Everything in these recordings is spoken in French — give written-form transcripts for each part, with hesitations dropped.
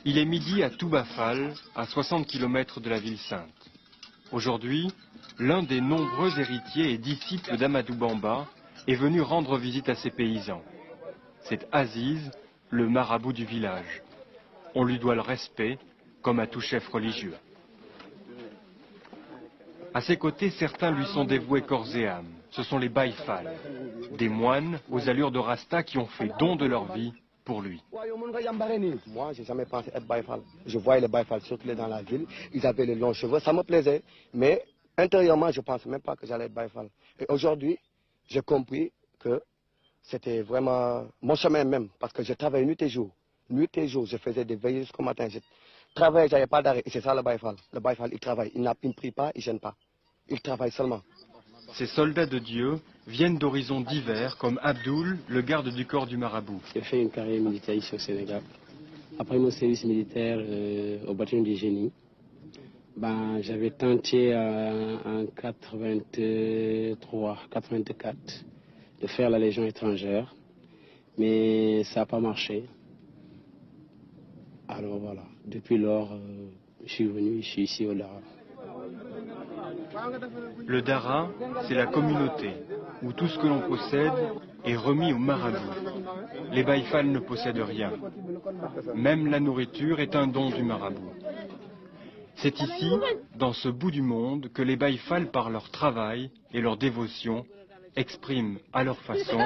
Il est midi à Toubafal, à 60 km de la ville sainte. Aujourd'hui, l'un des nombreux héritiers et disciples d'Amadou Bamba est venu rendre visite à ses paysans. C'est Aziz, le marabout du village. On lui doit le respect, comme à tout chef religieux. À ses côtés, certains lui sont dévoués corps et âme. Ce sont les Baye Fall, des moines aux allures de Rasta qui ont fait don de leur vie pour lui. Moi, j'ai jamais pensé être Baye Fall. Je voyais les Baye Fall circuler dans la ville, ils avaient les longs cheveux, ça me plaisait. Mais intérieurement, je ne pensais même pas que j'allais être Baye Fall. Et aujourd'hui, j'ai compris que c'était vraiment mon chemin même, parce que je travaillais nuit et jour. Nuit et jour, je faisais des veillées jusqu'au matin. Je travaillais, je n'avais pas d'arrêt. Et c'est ça le Baye Fall. Le Baye Fall, il travaille. Il ne prie pas, il ne gêne pas. Il travaille seulement. Ces soldats de Dieu viennent d'horizons divers, comme Abdoul, le garde du corps du marabout. J'ai fait une carrière militaire ici au Sénégal. Après mon service militaire au bataillon du génie, j'avais tenté en 83, 84 de faire la Légion étrangère, mais ça n'a pas marché. Alors voilà, depuis lors, je suis venu, je suis ici au Dara. Le Dara, c'est la communauté, où tout ce que l'on possède est remis au marabout. Les Baye Fall ne possèdent rien. Même la nourriture est un don du marabout. C'est ici, dans ce bout du monde, que les Baye Fall, par leur travail et leur dévotion, expriment à leur façon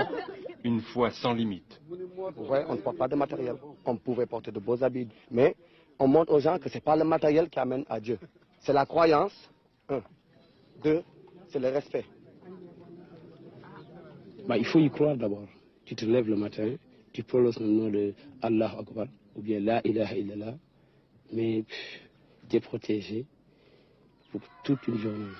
une foi sans limite. Ouais, on ne porte pas de matériel. On pouvait porter de beaux habits, mais on montre aux gens que ce n'est pas le matériel qui amène à Dieu. C'est la croyance, 1. 2, c'est le respect. Il faut y croire d'abord. Tu te lèves le matin, tu prononces le nom de Allah Akbar, ou bien La ilaha illallah, mais tu es protégé pour toute une journée.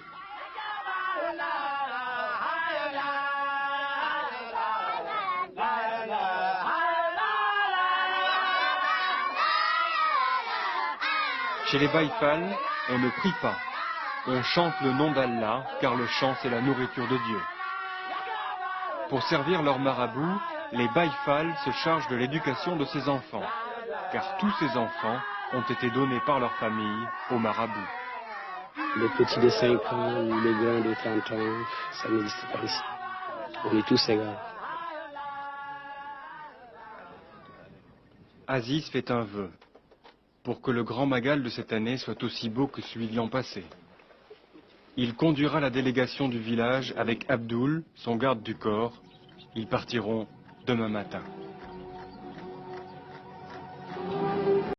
Chez les Baye Fall, on ne prie pas. On chante le nom d'Allah, car le chant c'est la nourriture de Dieu. Pour servir leur marabout, les Baye Fall se chargent de l'éducation de ses enfants, car tous ces enfants ont été donnés par leur famille au marabout. Les petits de 5 ans, les grands de 30 ans, ça n'existe pas ici. On est tous égaux. Aziz fait un vœu, pour que le grand Magal de cette année soit aussi beau que celui de l'an passé. Il conduira la délégation du village avec Abdoul, son garde du corps. Ils partiront demain matin.